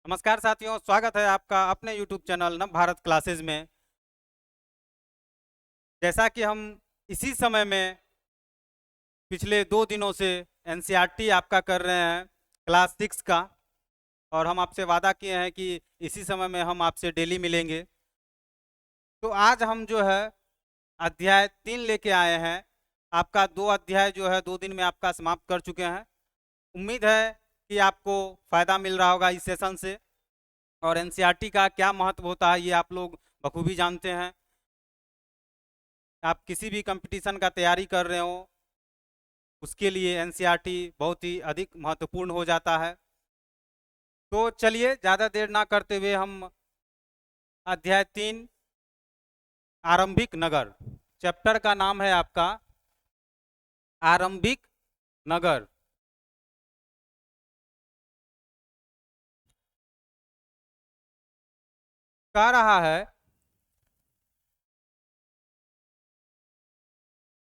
नमस्कार साथियों, स्वागत है आपका अपने YouTube चैनल नव भारत क्लासेज में। जैसा कि हम इसी समय में पिछले 2 दिनों से एनसीईआरटी आपका कर रहे हैं क्लास 6 का, और हम आपसे वादा किए हैं कि इसी समय में हम आपसे डेली मिलेंगे। तो आज हम जो है अध्याय 3 लेके आए हैं। आपका 2 अध्याय जो है 2 दिन में आपका समाप्त कर चुके हैं। उम्मीद है कि आपको फ़ायदा मिल रहा होगा इस सेशन से, और एनसीईआरटी का क्या महत्व होता है ये आप लोग बखूबी जानते हैं। आप किसी भी कंपटीशन का तैयारी कर रहे हो उसके लिए एनसीईआरटी बहुत ही अधिक महत्वपूर्ण हो जाता है। तो चलिए ज़्यादा देर ना करते हुए हम अध्याय 3 आरंभिक नगर, चैप्टर का नाम है आपका आरंभिक नगर। कह रहा है,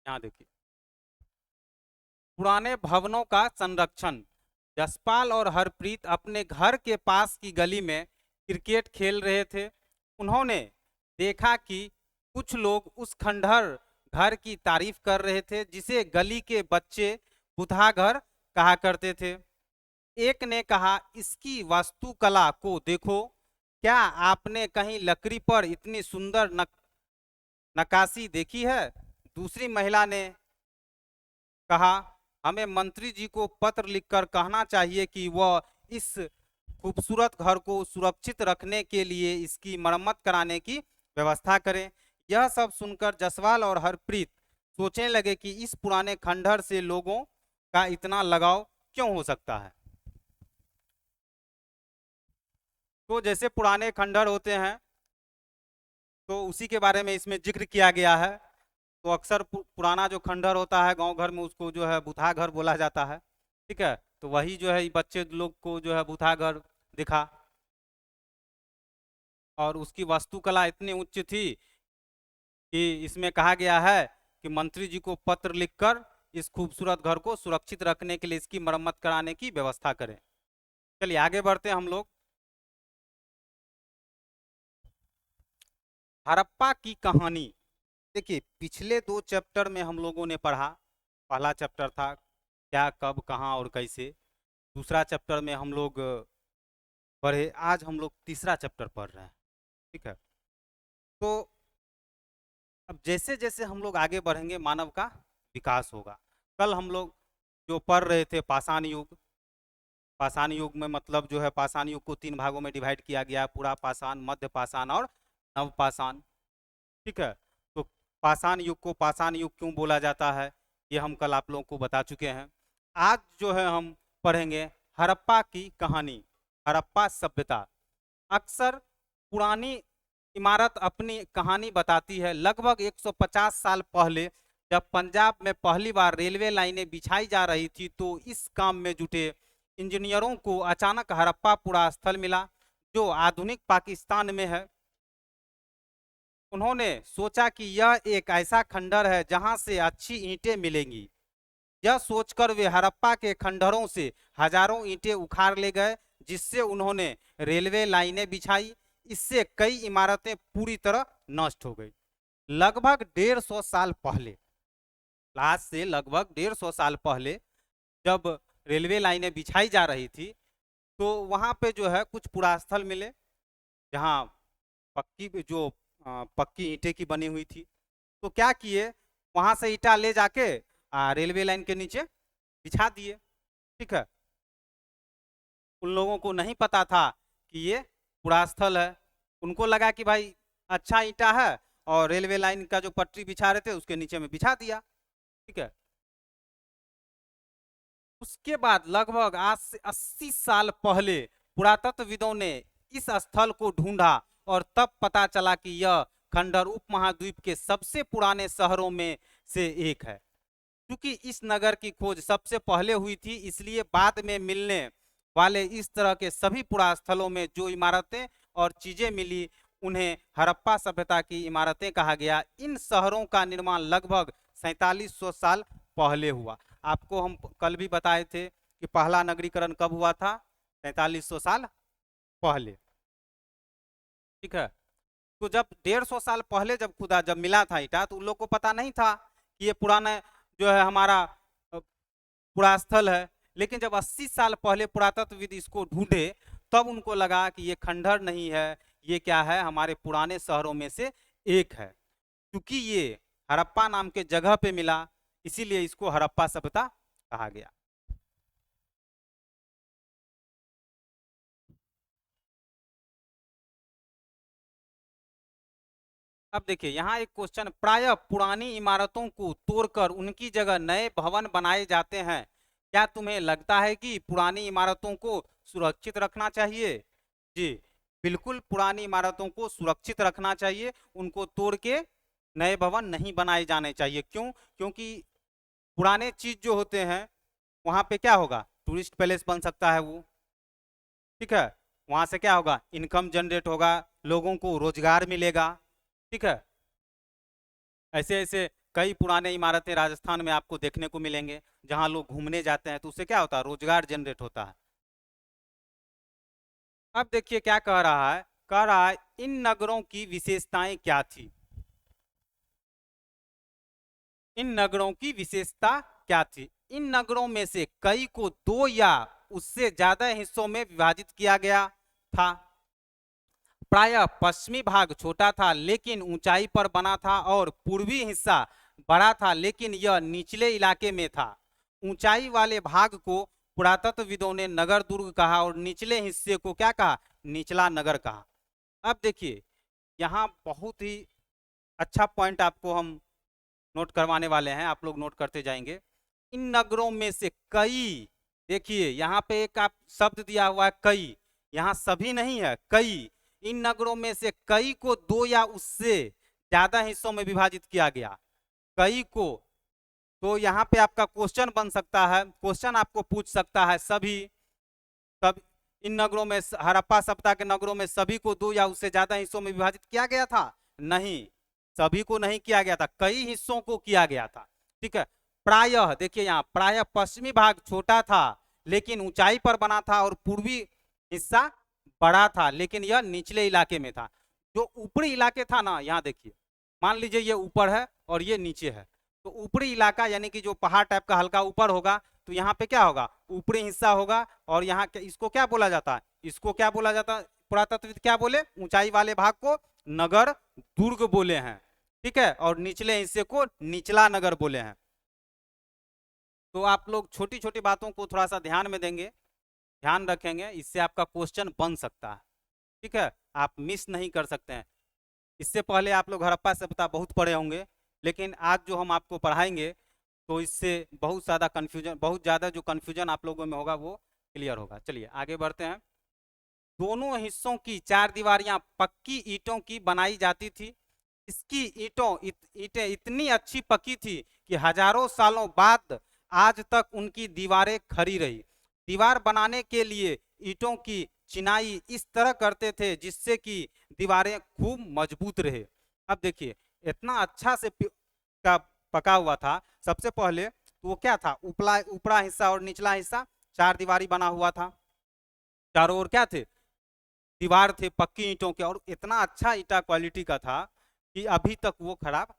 यहाँ देखिए, पुराने भवनों का संरक्षण। जसपाल और हरप्रीत अपने घर के पास की गली में क्रिकेट खेल रहे थे। उन्होंने देखा कि कुछ लोग उस खंडहर घर की तारीफ कर रहे थे जिसे गली के बच्चे बुधा घर कहा करते थे। एक ने कहा, इसकी वास्तुकला को देखो, क्या आपने कहीं लकड़ी पर इतनी सुंदर नक्काशी देखी है? दूसरी महिला ने कहा, हमें मंत्री जी को पत्र लिखकर कहना चाहिए कि वह इस खूबसूरत घर को सुरक्षित रखने के लिए इसकी मरम्मत कराने की व्यवस्था करें। यह सब सुनकर जसवाल और हरप्रीत सोचने लगे कि इस पुराने खंडहर से लोगों का इतना लगाव क्यों हो सकता है। तो जैसे पुराने खंडहर होते हैं तो उसी के बारे में इसमें जिक्र किया गया है। तो अक्सर पुराना जो खंडहर होता है गांव घर में उसको जो है बुधा घर बोला जाता है। ठीक है, तो वही जो है बच्चे लोग को जो है बुधा घर दिखा, और उसकी वास्तुकला इतनी उच्च थी कि इसमें कहा गया है कि मंत्री जी को पत्र लिखकर इस खूबसूरत घर को सुरक्षित रखने के लिए इसकी मरम्मत कराने की व्यवस्था करें। चलिए आगे बढ़ते हैं हम लोग। हड़प्पा की कहानी। देखिए, पिछले 2 चैप्टर में हम लोगों ने पढ़ा। पहला चैप्टर था क्या, कब, कहाँ और कैसे। दूसरा चैप्टर में हम लोग पढ़े। आज हम लोग तीसरा चैप्टर पढ़ रहे हैं। ठीक है, तो अब जैसे जैसे हम लोग आगे बढ़ेंगे मानव का विकास होगा। कल हम लोग जो पढ़ रहे थे पाषाण युग। पाषाण युग में मतलब जो है पाषाण युग को 3 भागों में डिवाइड किया गया, पूरा पाषाण, मध्य पाषाण और नव पाषाण। ठीक है, तो पाषाण युग को पाषाण युग क्यों बोला जाता है ये हम कल आप लोगों को बता चुके हैं। आज जो है हम पढ़ेंगे हड़प्पा की कहानी, हड़प्पा सभ्यता। अक्सर पुरानी इमारत अपनी कहानी बताती है। लगभग 150 साल पहले जब पंजाब में पहली बार रेलवे लाइनें बिछाई जा रही थी तो इस काम में जुटे इंजीनियरों को अचानक हड़प्पा पुरा स्थल मिला जो आधुनिक पाकिस्तान में है। उन्होंने सोचा कि यह एक ऐसा खंडहर है जहां से अच्छी ईंटें मिलेंगी। यह सोचकर वे हड़प्पा के खंडहरों से हजारों ईंटें उखाड़ ले गए, जिससे उन्होंने रेलवे लाइनें बिछाई। इससे कई इमारतें पूरी तरह नष्ट हो गई। लगभग 150 साल पहले, आज से लगभग 150 साल पहले जब रेलवे लाइनें बिछाई जा रही थी तो वहां पे जो है कुछ पुरास्थल मिले जहां पक्की जो पक्की ईंटें की बनी हुई थी। तो क्या किए, वहां से ईंटा ले जाके रेलवे लाइन के नीचे बिछा दिए। ठीक है, उन लोगों को नहीं पता था कि ये पुरास्थल है। उनको लगा कि भाई अच्छा ईंटा है, और रेलवे लाइन का जो पटरी बिछा रहे थे उसके नीचे में बिछा दिया। ठीक है, उसके बाद लगभग आज से 80 साल पहले पुरातत्वविदों ने इस स्थल को ढूंढा, और तब पता चला कि यह खंडहर उपमहाद्वीप के सबसे पुराने शहरों में से एक है। क्योंकि इस नगर की खोज सबसे पहले हुई थी, इसलिए बाद में मिलने वाले इस तरह के सभी पुरास्थलों में जो इमारतें और चीजें मिली उन्हें हड़प्पा सभ्यता की इमारतें कहा गया। इन शहरों का निर्माण लगभग 4700 साल पहले हुआ। आपको हम कल भी बताए थे कि पहला नगरीकरण कब हुआ था, 4300 साल पहले। ठीक है, तो जब 150 साल पहले जब खुदा जब मिला था ईटा, तो उन लोग को पता नहीं था कि ये पुराना जो है हमारा पुरास्थल है। लेकिन जब 80 साल पहले पुरातत्वविद इसको ढूंढे, तब उनको लगा कि ये खंडहर नहीं है, ये क्या है, हमारे पुराने शहरों में से एक है। क्योंकि ये हड़प्पा नाम के जगह पे मिला, इसीलिए इसको हड़प्पा सभ्यता कहा गया। अब देखिए यहाँ एक क्वेश्चन, प्रायः पुरानी इमारतों को तोड़कर उनकी जगह नए भवन बनाए जाते हैं, क्या तुम्हें लगता है कि पुरानी इमारतों को सुरक्षित रखना चाहिए? जी बिल्कुल, पुरानी इमारतों को सुरक्षित रखना चाहिए, उनको तोड़ के नए भवन नहीं बनाए जाने चाहिए। क्यों? क्योंकि पुराने चीज जो होते हैं वहां पे क्या होगा, टूरिस्ट पैलेस बन सकता है वो। ठीक है, वहां से क्या होगा, इनकम जनरेट होगा, लोगों को रोजगार मिलेगा। ठीक है, ऐसे ऐसे कई पुराने इमारतें राजस्थान में आपको देखने को मिलेंगे, जहां लोग घूमने जाते हैं, तो उससे क्या होता है, रोजगार जनरेट होता है। अब देखिए क्या कह रहा है, कह रहा है इन नगरों की विशेषताएं क्या थी। इन नगरों की विशेषता क्या थी? इन नगरों में से कई को दो या उससे ज्यादा हिस्सों में विभाजित किया गया था। प्रायः पश्चिमी भाग छोटा था लेकिन ऊंचाई पर बना था, और पूर्वी हिस्सा बड़ा था लेकिन यह निचले इलाके में था। ऊंचाई वाले भाग को पुरातत्वविदों ने नगर दुर्ग कहा, और निचले हिस्से को क्या कहा, निचला नगर कहा। अब देखिए यहाँ बहुत ही अच्छा पॉइंट आपको हम नोट करवाने वाले हैं, आप लोग नोट करते जाएंगे। इन नगरों में से कई, देखिए यहाँ पे एक आप शब्द दिया हुआ है कई, यहाँ सभी नहीं है, कई। इन नगरों में से कई को दो या उससे ज्यादा हिस्सों में विभाजित किया गया, कई को। तो यहाँ पे आपका क्वेश्चन बन सकता है, क्वेश्चन आपको पूछ सकता है, सभी सब इन नगरों में, हड़प्पा सभ्यता के नगरों में सभी को दो या उससे ज्यादा हिस्सों में विभाजित किया गया था? नहीं, सभी को नहीं किया गया था, कई हिस्सों को किया गया था। ठीक है, प्रायः देखिए यहाँ, प्रायः पश्चिमी भाग छोटा था लेकिन ऊंचाई पर बना था, और पूर्वी हिस्सा बड़ा था लेकिन यह निचले इलाके में था। जो ऊपरी इलाके था ना, यहाँ देखिए, मान लीजिए ये ऊपर है और ये नीचे है, तो ऊपरी इलाका यानी कि जो पहाड़ टाइप का हल्का ऊपर होगा, तो यहाँ पे क्या होगा, ऊपरी हिस्सा होगा। और यहाँ इसको क्या बोला जाता है, इसको क्या बोला जाता है, पुरातत्वविद क्या बोले, ऊंचाई वाले भाग को नगर दुर्ग बोले हैं। ठीक है, और निचले हिस्से को निचला नगर बोले हैं। तो आप लोग छोटी छोटी बातों को थोड़ा सा ध्यान में देंगे, ध्यान रखेंगे, इससे आपका क्वेश्चन बन सकता है। ठीक है, आप मिस नहीं कर सकते हैं। इससे पहले आप लोग हड़प्पा सभ्यता बहुत पढ़े होंगे, लेकिन आज जो हम आपको पढ़ाएंगे तो इससे बहुत ज़्यादा कन्फ्यूजन, बहुत ज़्यादा जो कन्फ्यूजन आप लोगों में होगा वो क्लियर होगा। चलिए आगे बढ़ते हैं। दोनों हिस्सों की चार दीवारियां पक्की ईंटों की बनाई जाती थी। इसकी ईंटें इतनी अच्छी पकी थी कि हजारों सालों बाद आज तक उनकी दीवारें खड़ी रही। दीवार बनाने के लिए ईंटों की चिनाई इस तरह करते थे जिससे कि दीवारें खूब मजबूत रहे। अब देखिए इतना अच्छा से का पका हुआ था। सबसे पहले तो वो क्या था, ऊपरा हिस्सा और निचला हिस्सा चार दीवारी बना हुआ था, चारों ओर क्या थे, दीवार थे पक्की ईंटों के, और इतना अच्छा ईंटा क्वालिटी का था कि अभी तक वो खराब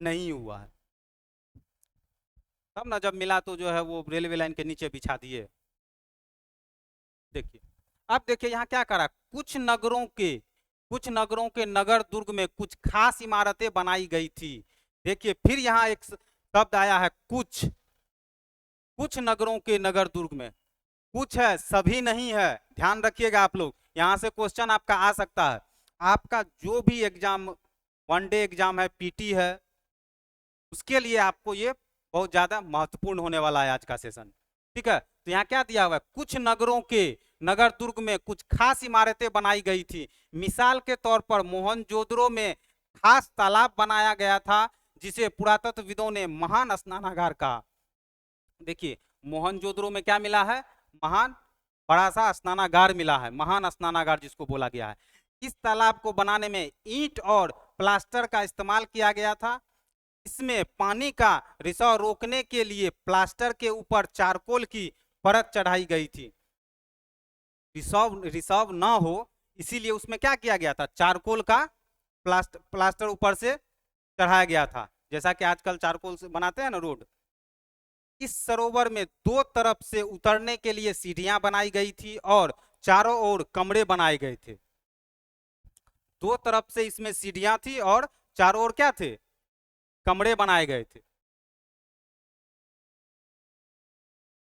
नहीं हुआ है। तब ना जब मिला तो जो है वो रेलवे लाइन के नीचे बिछा दिए। देखिए अब देखिए यहाँ क्या करा, कुछ नगरों के नगर दुर्ग में कुछ खास इमारतें बनाई गई थी। देखिए फिर यहाँ एक शब्द आया है कुछ, कुछ नगरों के नगर दुर्ग में, कुछ है सभी नहीं है। ध्यान रखिएगा आप लोग, यहाँ से क्वेश्चन आपका आ सकता है। आपका जो भी एग्जाम, वनडे एग्जाम है, पीटी है, उसके लिए आपको ये बहुत ज्यादा महत्वपूर्ण होने वाला है आज का सेशन। ठीक है, तो यहाँ क्या दिया हुआ है, कुछ नगरों के नगर दुर्ग में कुछ खास इमारतें बनाई गई थी। मिसाल के तौर पर मोहनजोदड़ो में खास तालाब बनाया गया था जिसे पुरातत्वविदों ने महान स्नानागार कहा। देखिए मोहनजोदड़ो में क्या मिला है, महान बड़ा सा स्नानागार मिला है, महान स्नानागार जिसको बोला गया है। इस तालाब को बनाने में ईंट और प्लास्टर का इस्तेमाल किया गया था। इसमें पानी का रिसाव रोकने के लिए प्लास्टर के ऊपर चारकोल की परत चढ़ाई गई थी। रिसर्व रिसर्व ना हो, इसीलिए उसमें क्या किया गया था, चारकोल का प्लास्टर ऊपर से चढ़ाया गया था, जैसा कि आजकल चारकोल से बनाते हैं ना रोड। इस सरोवर में दो तरफ से उतरने के लिए सीढ़ियां बनाई गई थी और चारों ओर कमरे बनाए गए थे। दो तरफ से इसमें सीढ़ियां थी और चारों ओर क्या थे, कमरे बनाए गए थे।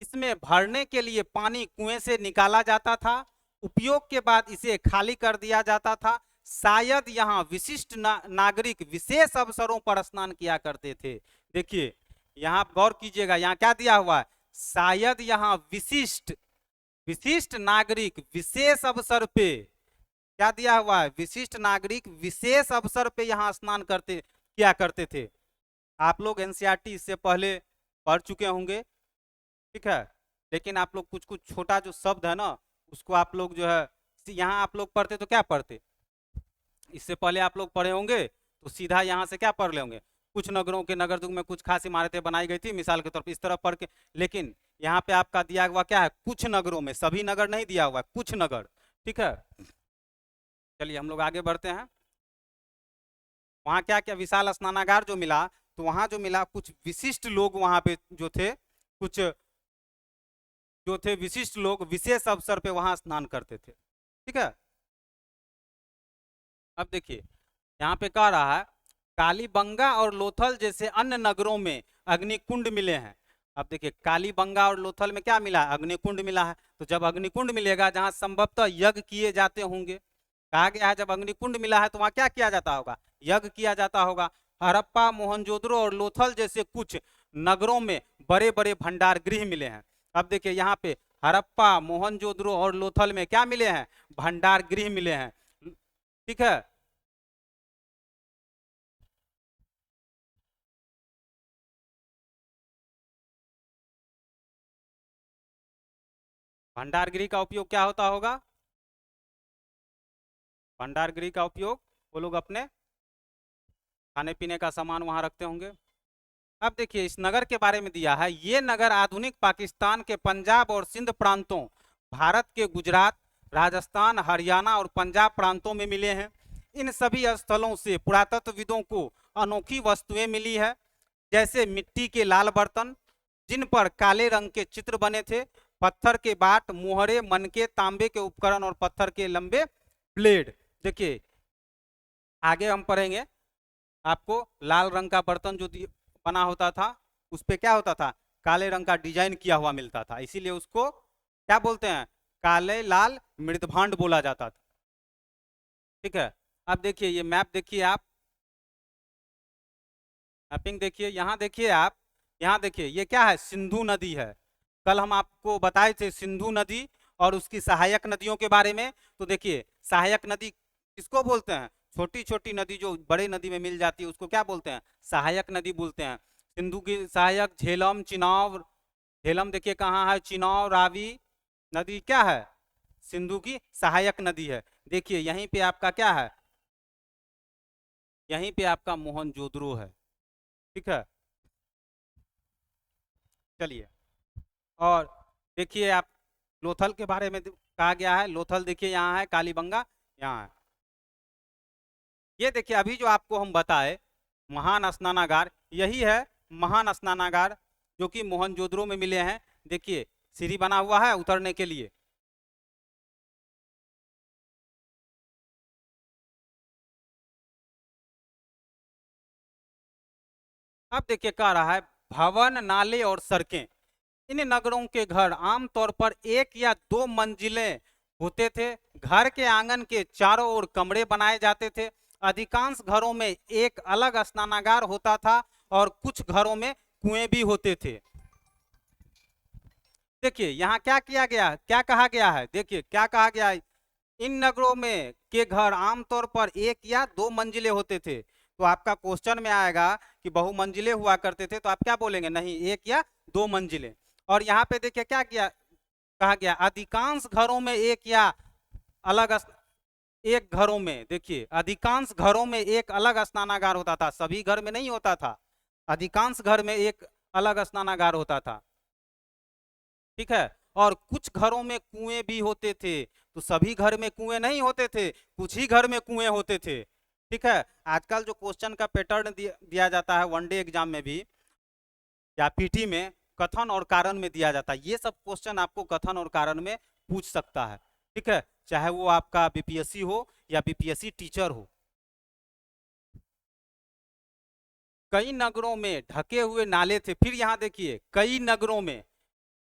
इसमें भरने के लिए पानी कुएं से निकाला जाता था, उपयोग के बाद इसे खाली कर दिया जाता था। शायद यहाँ विशिष्ट नागरिक विशेष अवसरों पर स्नान किया करते थे। देखिए यहाँ गौर कीजिएगा, यहाँ क्या दिया हुआ है, शायद यहाँ विशिष्ट विशिष्ट नागरिक विशेष अवसर पे, क्या दिया हुआ है, विशिष्ट नागरिक विशेष अवसर पे यहाँ स्नान करते किया करते थे। आप लोग एनसीईआरटी इससे पहले पढ़ चुके होंगे, ठीक है, लेकिन आप लोग कुछ कुछ छोटा जो शब्द है ना, उसको आप लोग जो है, यहाँ आप लोग पढ़ते तो क्या पढ़ते, इससे पहले आप लोग पढ़े होंगे तो सीधा यहाँ से क्या पढ़ ले होंगे, कुछ नगरों के नगर दुर्ग में कुछ खास इमारतें बनाई गई थी मिसाल के तौर पर, इस तरह पढ़ के। लेकिन यहाँ पे आपका दिया हुआ क्या है, कुछ नगरों में, सभी नगर नहीं दिया हुआ है, कुछ नगर, ठीक है। चलिए हम लोग आगे बढ़ते हैं। वहाँ क्या क्या विशाल स्नानागार जो मिला, तो वहाँ जो मिला कुछ विशिष्ट लोग वहाँ पे जो थे, कुछ जो थे विशिष्ट लोग विशेष अवसर पे वहाँ स्नान करते थे, ठीक है। अब देखिए यहाँ पे कह रहा है कालीबंगा और लोथल जैसे अन्य नगरों में अग्निकुंड मिले हैं। अब देखिए कालीबंगा और लोथल में क्या मिला है, अग्निकुंड मिला है। तो जब अग्निकुंड मिलेगा जहाँ संभवतः यज्ञ किए जाते होंगे, कहा गया है जब अग्निकुंड मिला है तो वहाँ क्या किया जाता होगा, यज्ञ किया जाता होगा। हड़प्पा मोहनजोदड़ो और लोथल जैसे कुछ नगरों में बड़े बड़े भंडार गृह मिले हैं। अब देखिए यहाँ पे हड़प्पा मोहनजोदड़ो और लोथल में क्या मिले हैं, भंडार गृह मिले हैं, ठीक है। भंडार गृह का उपयोग क्या होता होगा, भंडार गृह का उपयोग वो लोग अपने खाने पीने का सामान वहां रखते होंगे। अब देखिए इस नगर के बारे में दिया है, ये नगर आधुनिक पाकिस्तान के पंजाब और सिंध प्रांतों, भारत के गुजरात, राजस्थान, हरियाणा और पंजाब प्रांतों में मिले हैं। इन सभी स्थलों से पुरातत्वविदों को अनोखी वस्तुएं मिली है, जैसे मिट्टी के लाल बर्तन जिन पर काले रंग के चित्र बने थे, पत्थर के बाट, मोहरे, मनके, तांबे के उपकरण और पत्थर के लंबे ब्लेड। देखिए आगे हम पढ़ेंगे, आपको लाल रंग का बर्तन जो बना होता था उस पर क्या होता था, काले रंग का डिजाइन किया हुआ मिलता था, इसीलिए उसको क्या बोलते हैं, काले लाल मृदभांड बोला जाता था, ठीक है। अब देखिए ये मैप देखिए आप, मैपिंग देखिए, यहाँ देखिए आप, यहाँ देखिए ये क्या है, सिंधु नदी है। कल हम आपको बताए थे सिंधु नदी और उसकी सहायक नदियों के बारे में। तो देखिए सहायक नदी किसको बोलते हैं, छोटी छोटी नदी जो बड़े नदी में मिल जाती है उसको क्या बोलते हैं, सहायक नदी बोलते हैं। सिंधु की सहायक झेलम, चिनाव, झेलम देखिए कहाँ है, चिनाव, रावी नदी क्या है, सिंधु की सहायक नदी है। देखिए यहीं पे आपका क्या है, यहीं पे आपका मोहनजोदड़ो है, ठीक है। चलिए और देखिए आप लोथल के बारे में कहा गया है, लोथल देखिए यहाँ है, कालीबंगा यहाँ है। ये देखिए अभी जो आपको हम बताए महान स्नानागार, यही है महान स्नानागार जो कि मोहनजोदड़ो में मिले हैं। देखिए सीढ़ी बना हुआ है उतरने के लिए। अब देखिए कह रहा है भवन, नाले और सड़कें, इन नगरों के घर आमतौर पर एक या दो मंजिलें होते थे। घर के आंगन के चारों ओर कमरे बनाए जाते थे। अधिकांश घरों में एक अलग स्नानागार होता था और कुछ घरों में कुएं भी होते थे। देखिए यहाँ क्या किया गया, क्या कहा गया है, देखिए क्या कहा गया है, इन नगरों में के घर आमतौर पर एक या दो मंजिले होते थे। तो आपका क्वेश्चन में आएगा कि बहुमंजिले हुआ करते थे, तो आप क्या बोलेंगे, नहीं एक या दो मंजिले। और यहाँ पे देखिए क्या किया, कहा गया अधिकांश घरों में एक या अलग एक घरों में, देखिए अधिकांश घरों में एक अलग स्नानागार होता था, सभी घर में नहीं होता था, अधिकांश घर में एक अलग स्नानागार होता था, ठीक है। और कुछ घरों में कुएं भी होते थे। तो सभी घर में कुएं नहीं होते थे, कुछ ही घर में कुएं होते थे। ठीक है, आजकल जो क्वेश्चन का पैटर्न दिया जाता है वनडे एग्जाम में भी या पीटी में, कथन और कारण में दिया जाता है। ये सब क्वेश्चन आपको कथन और कारण में पूछ सकता है। ठीक है, चाहे वो आपका बीपीएससी हो या बीपीएससी टीचर हो। कई नगरों में ढके हुए नाले थे। फिर यहाँ देखिए, कई नगरों में,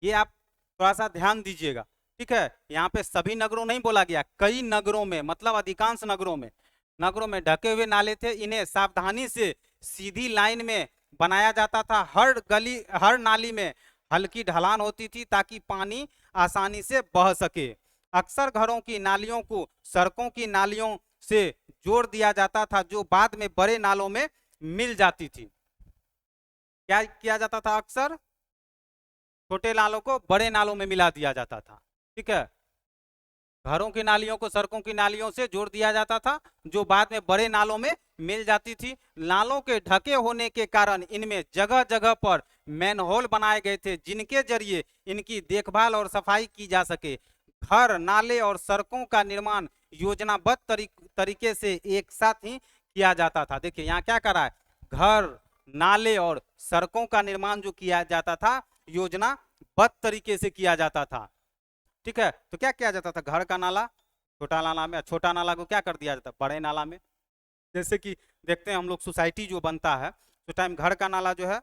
ये आप थोड़ा सा ध्यान दीजिएगा। ठीक है, यहाँ पे सभी नगरों नहीं बोला गया, कई नगरों में, मतलब अधिकांश नगरों में ढके हुए नाले थे। इन्हें सावधानी से सीधी लाइन में बनाया जाता था। हर गली, हर नाली में हल्की ढलान होती थी ताकि पानी आसानी से बह सके। अक्सर घरों की नालियों को सड़कों की नालियों से जोड़ दिया जाता था, जो बाद में बड़े नालों में मिल जाती थी। क्या किया जाता था? अक्सर छोटे नालों को बड़े नालों में मिला दिया जाता था। ठीक है, घरों की नालियों को सड़कों की नालियों से जोड़ दिया जाता था, जो बाद में बड़े नालों में मिल जाती थी। नालों के ढके होने के कारण इनमें जगह जगह पर मैनहोल बनाए गए थे, जिनके जरिए इनकी देखभाल और सफाई की जा सके। घर, नाले और सड़कों का निर्माण योजनाबद्ध तरीके से एक साथ ही किया जाता था। देखिए यहाँ क्या कर रहा है, घर, नाले और सड़कों का निर्माण जो किया जाता था योजनाबद्ध तरीके से किया जाता था। ठीक है, तो क्या किया जाता था, घर का नाला छोटा नाला में, छोटा नाला को क्या कर दिया जाता, बड़े नाला में। जैसे कि देखते हैं हम लोग सोसाइटी जो बनता है तो टाइम घर का नाला जो है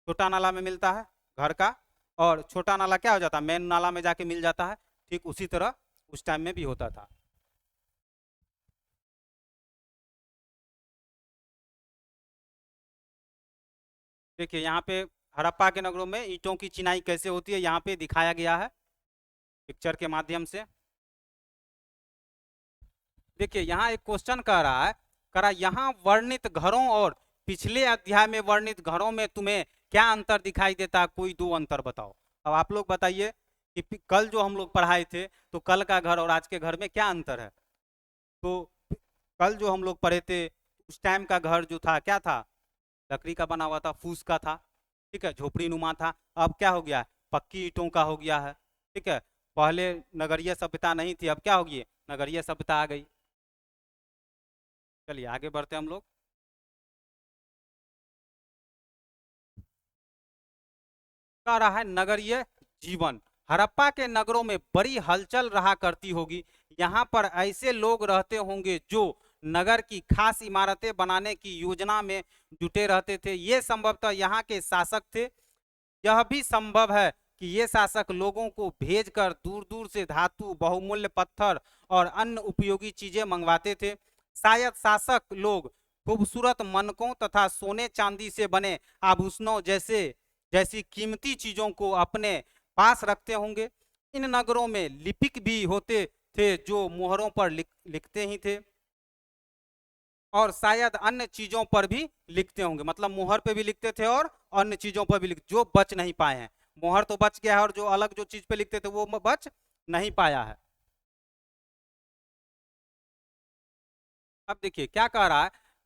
छोटा नाला में मिलता है घर का, और छोटा नाला क्या हो जाता है, मेन नाला में जाके मिल जाता है। ठीक उसी तरह उस टाइम में भी होता था। देखिए यहाँ पे हड़प्पा के नगरों में ईंटों की चिनाई कैसे होती है यहाँ पे दिखाया गया है पिक्चर के माध्यम से। देखिए यहाँ एक क्वेश्चन कह रहा यहाँ वर्णित घरों और पिछले अध्याय में वर्णित घरों में तुम्हें क्या अंतर दिखाई देता है, कोई दो अंतर बताओ। अब आप लोग बताइए कि कल जो हम लोग पढ़ाए थे तो कल का घर और आज के घर में क्या अंतर है। तो कल जो हम लोग पढ़े थे उस टाइम का घर जो था क्या था, लकड़ी का बना हुआ था, फूस का था। ठीक है, झोपड़ी नुमा था। अब क्या हो गया, पक्की ईंटों का हो गया है। ठीक है, पहले नगरीय सभ्यता नहीं थी, अब क्या होगी, नगरीय सभ्यता आ गई। चलिए आगे बढ़ते हैं हम लोग। कह रहा है नगरीय जीवन। हड़प्पा के नगरों में बड़ी हलचल रहा करती होगी। यहाँ पर ऐसे लोग रहते होंगे जो नगर की खास इमारतें बनाने की योजना में जुटे रहते थे। ये संभवतः यहाँ के शासक थे। यह भी संभव है कि ये शासक लोगों को भेजकर दूर दूर से धातु, बहुमूल्य पत्थर और अन्य उपयोगी चीजें मंगवाते थे। शायद शासक लोग खूबसूरत मनकों तथा सोने चांदी से बने आभूषणों जैसी कीमती चीजों को अपने पास रखते होंगे। इन नगरों में लिपिक भी होते थे जो मोहरों पर लिखते ही थे, और शायद अन्य चीजों पर भी लिखते होंगे, मतलब मोहर पे भी लिखते थे और अन्य चीजों पर भी लिखते, जो बच नहीं पाए हैं। मोहर तो बच गया है और जो अलग जो चीज पे लिखते थे वो बच नहीं पाया है। अब देखिए क्या कह रहा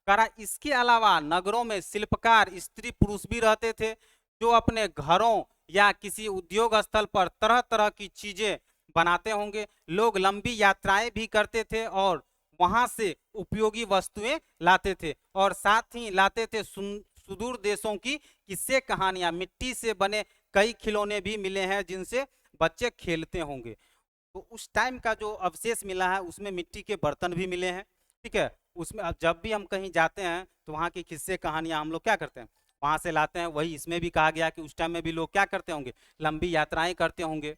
है इसके अलावा नगरों में शिल्पकार स्त्री पुरुष भी रहते थे, जो अपने घरों या किसी उद्योग स्थल पर तरह तरह की चीजें बनाते होंगे। लोग लंबी यात्राएं भी करते थे और वहां से उपयोगी वस्तुएं लाते थे, और साथ ही लाते थे सुदूर देशों की किस्से कहानियां। मिट्टी से बने कई खिलौने भी मिले हैं जिनसे बच्चे खेलते होंगे। तो उस टाइम का जो अवशेष मिला है उसमें मिट्टी के बर्तन भी मिले हैं। ठीक है, उसमें अब जब भी हम कहीं जाते हैं तो वहाँ की किस्से कहानियां हम लोग क्या करते हैं, वहां से लाते हैं। वही इसमें भी कहा गया कि उस टाइम में भी लोग क्या करते होंगे, लंबी यात्राएं करते होंगे।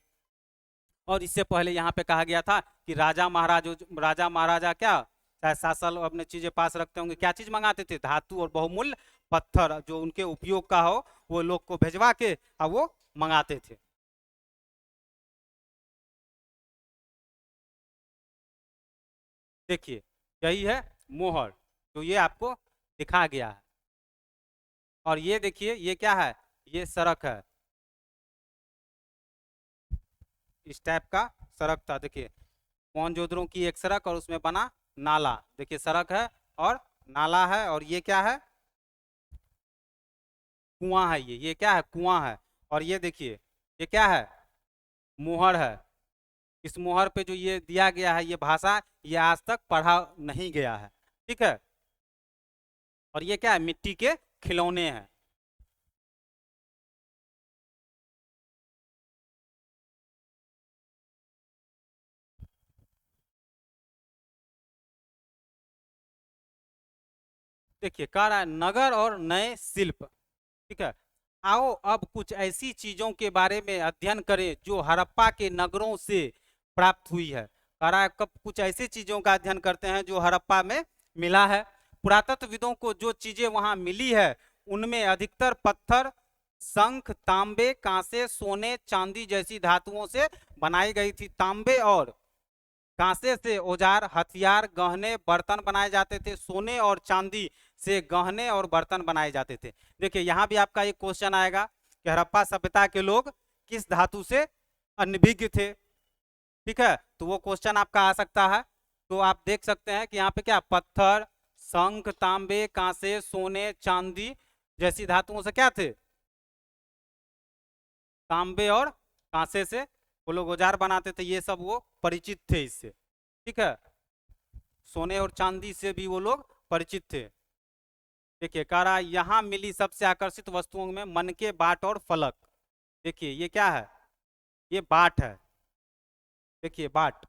और इससे पहले यहाँ पे कहा गया था कि राजा महाराजा क्या चाहे शासन अपने चीजें पास रखते होंगे, क्या चीज मंगाते थे, धातु और बहुमूल्य पत्थर जो उनके उपयोग का हो वो लोग को भेजवा के और वो मंगाते थे। देखिए यही है मोहर, तो ये आपको दिखा गया है। और ये देखिए ये क्या है, ये सड़क है, इस टाइप का सड़क था। देखिए मोहनजोदड़ो की एक सड़क और उसमें बना नाला। देखिए सड़क है और नाला है, और ये क्या है, कुआं है। ये क्या है, कुआं है। और ये देखिए ये क्या है, मोहर है। इस मोहर पे जो ये दिया गया है ये भाषा, ये आज तक पढ़ा नहीं गया है। ठीक है। और ये क्या है, मिट्टी के खिलौने हैं। देखिए कह रहा है नगर और नए शिल्प। ठीक है। आओ अब कुछ ऐसी चीजों के बारे में अध्ययन करें जो हड़प्पा के नगरों से प्राप्त हुई है। कह रहा है कब कुछ ऐसी चीजों का अध्ययन करते हैं जो हड़प्पा में मिला है। पुरातत्वविदों को जो चीजें वहां मिली है उनमें अधिकतर पत्थर, शंख, तांबे, कांसे, सोने, चांदी जैसी धातुओं से बनाई गई थी। तांबे और कांसे से औजार, हथियार, गहने, बर्तन बनाए जाते थे। सोने और चांदी से गहने और बर्तन बनाए जाते थे। देखिए यहाँ भी आपका एक क्वेश्चन आएगा कि हड़प्पा सभ्यता के लोग किस धातु से अनभिज्ञ थे। ठीक है, तो वो क्वेश्चन आपका आ सकता है। तो आप देख सकते हैं कि यहाँ पे क्या पत्थर, शंख, तांबे, कांसे, सोने, चांदी जैसी धातुओं से क्या थे, तांबे और कांसे से वो लोग औजार बनाते थे। ये सब वो परिचित थे इससे। ठीक है, सोने और चांदी से भी वो लोग परिचित थे। देखिए कह रहा है यहाँ मिली सबसे आकर्षित वस्तुओं में मनके, बाट और फलक। देखिए ये क्या है, ये बाट है। देखिए बाट,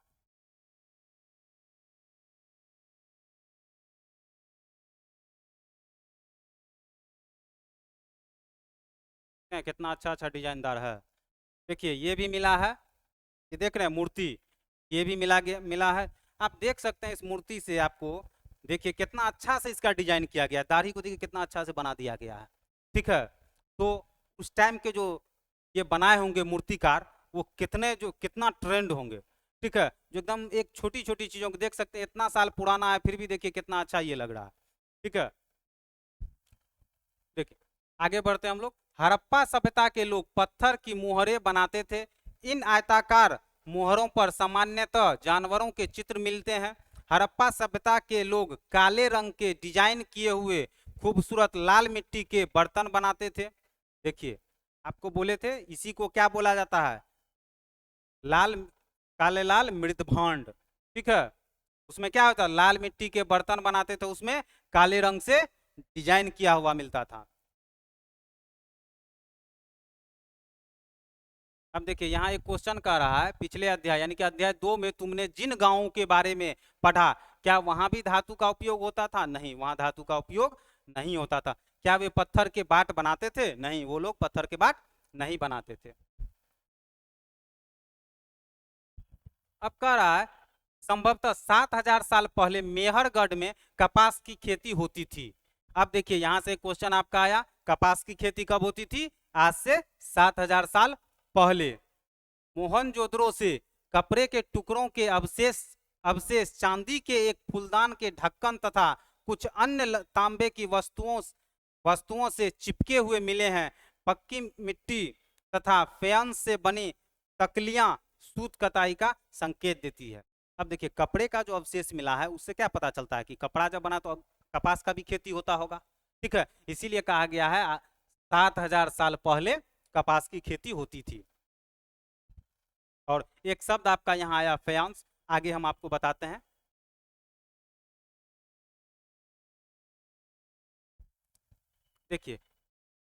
कितना अच्छा अच्छा डिजाइनदार है। देखिए ये भी मिला है, ये देख रहे हैं मूर्ति, ये भी मिला है। आप देख सकते हैं इस मूर्ति से आपको, देखिए कितना अच्छा से इसका डिजाइन किया गया है। दाढ़ी को देखिए कितना अच्छा से बना दिया गया है। ठीक है, तो उस टाइम के जो ये बनाए होंगे मूर्तिकार, वो कितना ट्रेंड होंगे। ठीक है, जो एकदम एक छोटी छोटी चीजों को देख सकते हैं, इतना साल पुराना है फिर भी देखिए कितना अच्छा ये लग रहा है। ठीक है, देखिए आगे बढ़ते हैं हम लोग। हड़प्पा सभ्यता के लोग पत्थर की मोहरें बनाते थे। इन आयताकार मोहरों पर सामान्यतः जानवरों के चित्र मिलते हैं। हड़प्पा सभ्यता के लोग काले रंग के डिजाइन किए हुए खूबसूरत लाल मिट्टी के बर्तन बनाते थे। देखिए आपको बोले थे इसी को क्या बोला जाता है, लाल, काले लाल मृदभांड। ठीक है, उसमें क्या होता है, लाल मिट्टी के बर्तन बनाते थे, उसमें काले रंग से डिजाइन किया हुआ मिलता था। अब देखिए यहाँ एक क्वेश्चन कर रहा है, पिछले अध्याय यानी कि अध्याय 2 में तुमने जिन गांवों के बारे में पढ़ा, क्या वहां भी धातु का उपयोग होता था? नहीं, वहां धातु का उपयोग नहीं होता था। क्या वे पत्थर के बाट बनाते थे? नहीं, वो लोग पत्थर के बाट नहीं बनाते थे। अब कह रहा है संभवतः 7,000 साल पहले मेहरगढ़ में कपास की खेती होती थी। अब देखिए यहां से क्वेश्चन आपका आया, कपास की खेती कब होती थी? आज से 7,000 साल पहले। मोहनजोदड़ो से कपड़े के टुकड़ों के अवशेष अवशेष चांदी के एक फूलदान के ढक्कन तथा कुछ अन्य तांबे की वस्तुओं से चिपके हुए मिले हैं। पक्की मिट्टी तथा फेयंस से बनी तकलियां सूत कताई का संकेत देती है। अब देखिए कपड़े का जो अवशेष मिला है उससे क्या पता चलता है कि कपड़ा जब बना तो अब कपास का भी खेती होता होगा। ठीक है, इसीलिए कहा गया है 7,000 साल पहले कपास की खेती होती थी। और एक शब्द आपका यहाँ आया फेयांस, आगे हम आपको बताते हैं। देखिए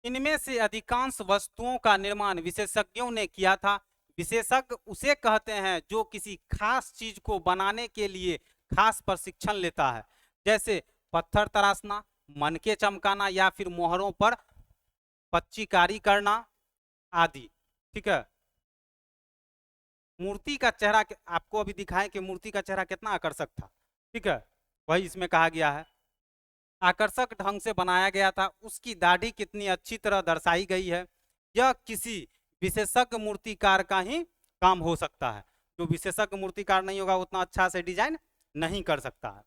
इनमें से अधिकांश वस्तुओं का निर्माण विशेषज्ञों ने किया था। विशेषज्ञ उसे कहते हैं जो किसी खास चीज को बनाने के लिए खास प्रशिक्षण लेता है, जैसे पत्थर तराशना, मनके चमकाना या फिर मोहरों पर पच्चीकारी करना आदि। ठीक है, मूर्ति का चेहरा आपको अभी दिखाएं कि मूर्ति का चेहरा कितना आकर्षक था। ठीक है, वही इसमें कहा गया है, आकर्षक ढंग से बनाया गया था। उसकी दाढ़ी कितनी अच्छी तरह दर्शाई गई है। यह किसी विशेषज्ञ मूर्तिकार का ही काम हो सकता है। जो विशेषज्ञ मूर्तिकार नहीं होगा उतना अच्छा से डिजाइन नहीं कर सकता है।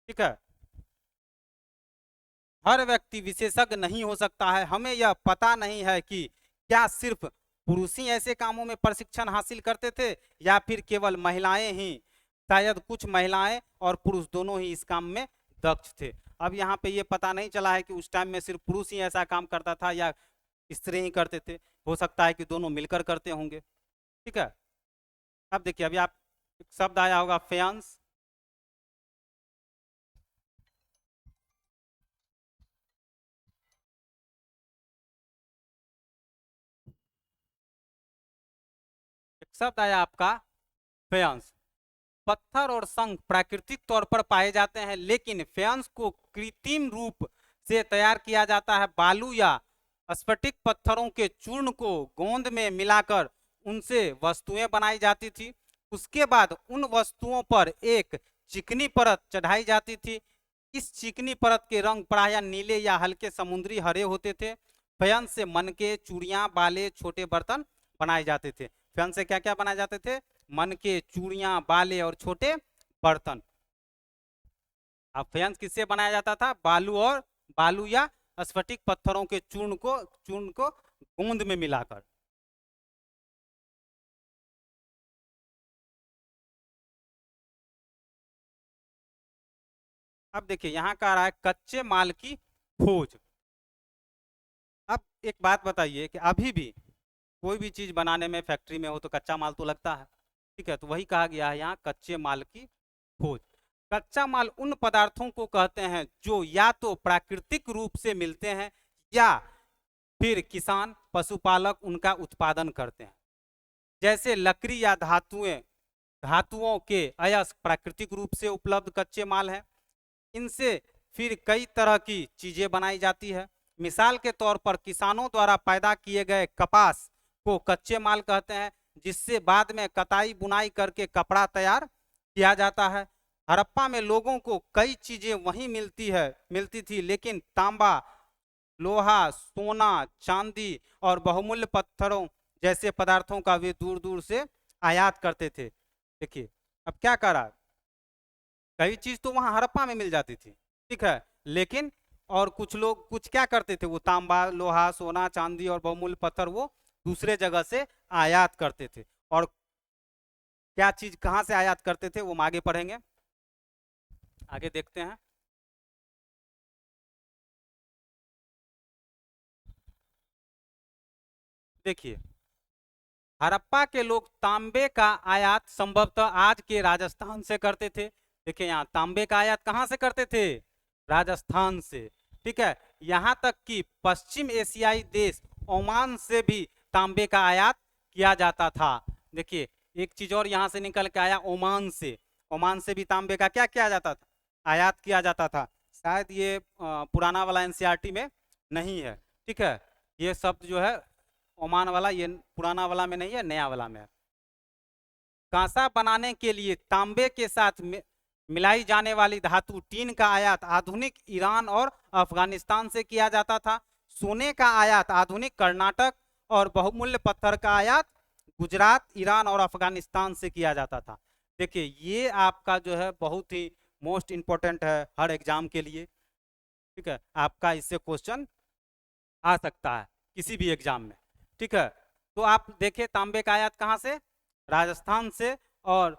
ठीक है, हर व्यक्ति विशेषज्ञ नहीं हो सकता है। हमें यह पता नहीं है कि क्या सिर्फ पुरुष ही ऐसे कामों में प्रशिक्षण हासिल करते थे या फिर केवल महिलाएं ही। शायद कुछ महिलाएं और पुरुष दोनों ही इस काम में दक्ष थे। अब यहाँ पे ये पता नहीं चला है कि उस टाइम में सिर्फ पुरुष ही ऐसा काम करता था या स्त्री ही करते थे। हो सकता है कि दोनों मिलकर करते होंगे। ठीक है, अब देखिए अभी आप एक शब्द आया होगा फेयंस। एक शब्द आया आपका फेयंस। पत्थर और शंख प्राकृतिक तौर पर पाए जाते हैं, लेकिन फेयंस को कृत्रिम रूप से तैयार किया जाता है। बालू या स्फटिक पत्थरों के चूर्ण को गोंद में मिलाकर उनसे वस्तुएं बनाई जाती थी। उसके बाद उन वस्तुओं पर एक चिकनी परत चढ़ाई जाती थी। इस चिकनी परत के रंग प्रायः नीले या हल्के समुद्री हरे होते थे। फेयंस से मनके, चूड़ियां, बाले, छोटे बर्तन बनाए जाते थे। फेयंस से क्या क्या बनाए जाते थे? मनके, चूड़ियां, बाले और छोटे बर्तन। अब फेयंस किससे बनाया जाता था? बालू या स्फटिक पत्थरों के चूर्ण को गोंद में मिलाकर। अब देखिए यहाँ का आ रहा है कच्चे माल की खोज। अब एक बात बताइए कि अभी भी कोई भी चीज बनाने में फैक्ट्री में हो तो कच्चा माल तो लगता है, ठीक है? तो वही कहा गया है यहाँ कच्चे माल की खोज। कच्चा माल उन पदार्थों को कहते हैं जो या तो प्राकृतिक रूप से मिलते हैं या फिर किसान पशुपालक उनका उत्पादन करते हैं। जैसे लकड़ी या धातुओं के अयस्क प्राकृतिक रूप से उपलब्ध कच्चे माल हैं। इनसे फिर कई तरह की चीजें बनाई जाती है। मिसाल के तौर पर किसानों द्वारा पैदा किए गए कपास को कच्चे माल कहते हैं, जिससे बाद में कताई बुनाई करके कपड़ा तैयार किया जाता है। हड़प्पा में लोगों को कई चीजें वहीं मिलती थी, लेकिन तांबा, लोहा, सोना, चांदी और बहुमूल्य पत्थरों जैसे पदार्थों का वे दूर दूर से आयात करते थे। देखिए अब क्या करा, कई चीज तो वहां हड़प्पा में मिल जाती थी, ठीक है, लेकिन और कुछ लोग कुछ क्या करते थे, वो तांबा, लोहा, सोना, चांदी और बहुमूल्य पत्थर वो दूसरे जगह से आयात करते थे। और क्या चीज कहां से आयात करते थे वो हम आगे पढ़ेंगे, आगे देखते हैं। देखिए हड़प्पा के लोग तांबे का आयात संभवतः आज के राजस्थान से करते थे। देखिए यहाँ तांबे का आयात कहां से करते थे? राजस्थान से, ठीक है। यहाँ तक कि पश्चिम एशियाई देश ओमान से भी तांबे का आयात किया जाता था। देखिए एक चीज और यहाँ से निकल के आया, ओमान से भी तांबे का क्या किया जाता था? आयात किया जाता था। शायद ये पुराना वाला एनसीईआरटी में नहीं है, ठीक है। ये शब्द जो है ओमान वाला, ये पुराना वाला में नहीं है, नया वाला में है। कांसा बनाने के लिए तांबे के साथ मिलाई जाने वाली धातु टीन का आयात आधुनिक ईरान और अफगानिस्तान से किया जाता था। सोने का आयात आधुनिक कर्नाटक और बहुमूल्य पत्थर का आयात गुजरात, ईरान और अफगानिस्तान से किया जाता था। देखिए ये आपका जो है बहुत ही मोस्ट इंपॉर्टेंट है हर एग्जाम के लिए, ठीक है। आपका इससे क्वेश्चन आ सकता है किसी भी एग्जाम में, ठीक है। तो आप देखिए तांबे का आयात कहाँ से? राजस्थान से। और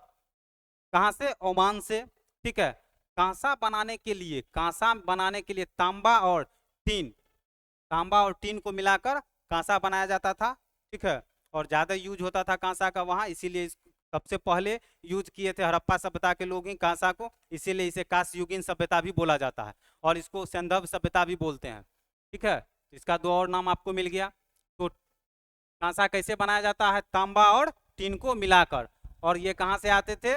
कहाँ से? ओमान से, ठीक है। कांसा बनाने के लिए तांबा और टीन को मिलाकर कांसा बनाया जाता था, ठीक है। और ज्यादा यूज होता था कांसा का वहां, इसीलिए सबसे पहले यूज किए थे हड़प्पा सभ्यता के लोग ही कांसा को, इसीलिए इसे कांस्ययुगीन सभ्यता भी बोला जाता है और इसको सैंधव सभ्यता भी बोलते हैं, ठीक है। इसका दो और नाम आपको मिल गया। तो कांसा कैसे बनाया जाता है? तांबा और टीन को मिलाकर। और ये कहाँ से आते थे?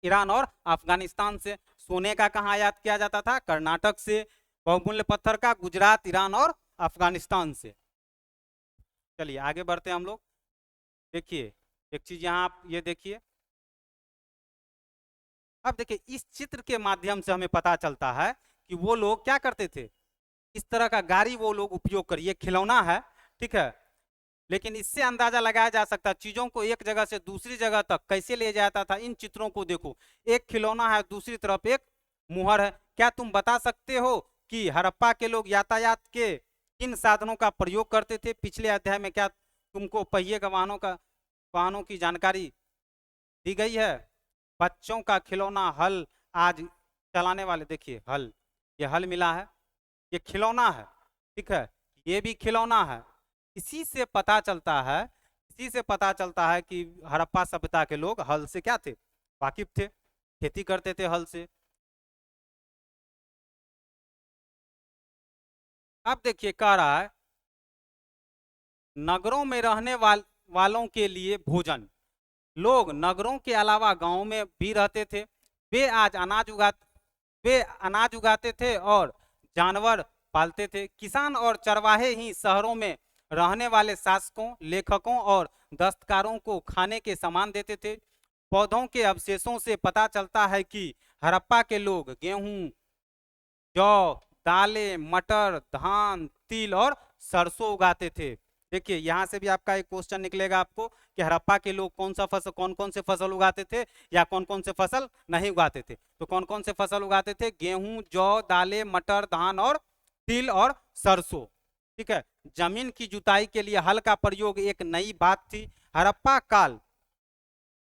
ईरान और अफगानिस्तान से। सोने का कहाँ आयात किया जाता था? कर्नाटक से। बहुमूल्य पत्थर का गुजरात, ईरान और अफगानिस्तान से। चलिए आगे बढ़ते हैं हम लोग। देखिए एक चीज यहाँ आप ये देखिए, अब देखिए इस चित्र के माध्यम से हमें पता चलता है कि वो लोग क्या करते थे, इस तरह का गाड़ी वो लोग उपयोग कर, ये खिलौना है, ठीक है, लेकिन इससे अंदाजा लगाया जा सकता है चीजों को एक जगह से दूसरी जगह तक कैसे ले जाता था। इन चित्रों को देखो, एक खिलौना है, दूसरी तरफ एक मुहर है। क्या तुम बता सकते हो कि हड़प्पा के लोग यातायात के किन साधनों का प्रयोग करते थे? पिछले अध्याय में क्या तुमको पहिए का वाहनों की जानकारी दी गई है? बच्चों का खिलौना हल, आज चलाने वाले, देखिए हल, ये हल मिला है, ये खिलौना है, ठीक है, ये भी खिलौना है। इसी से पता चलता है इसी से पता चलता है कि हड़प्पा सभ्यता के लोग हल से क्या थे, वाकिफ थे, खेती करते थे हल से। अब देखिए कह रहा है नगरों में रहने वालों के लिए भोजन। लोग नगरों के अलावा गांवों में भी रहते थे। वे आज अनाज उगा वे अनाज उगाते थे और जानवर पालते थे। किसान और चरवाहे ही शहरों में रहने वाले शासकों, लेखकों और दस्तकारों को खाने के सामान देते थे। पौधों के अवशेषों से पता चलता है कि हड़प्पा के लोग गेहूं, जौ, दालें, मटर, धान, तिल और सरसों उगाते थे। देखिए यहाँ से भी आपका एक क्वेश्चन निकलेगा आपको कि हड़प्पा के लोग कौन कौन से फसल उगाते थे या कौन कौन से फसल नहीं उगाते थे। तो कौन कौन से फसल उगाते थे? गेहूं, जौ, दालें, मटर, धान और तिल और सरसों। ठीक है। जमीन की जुताई के लिए हल का प्रयोग एक नई बात थी। हड़प्पा काल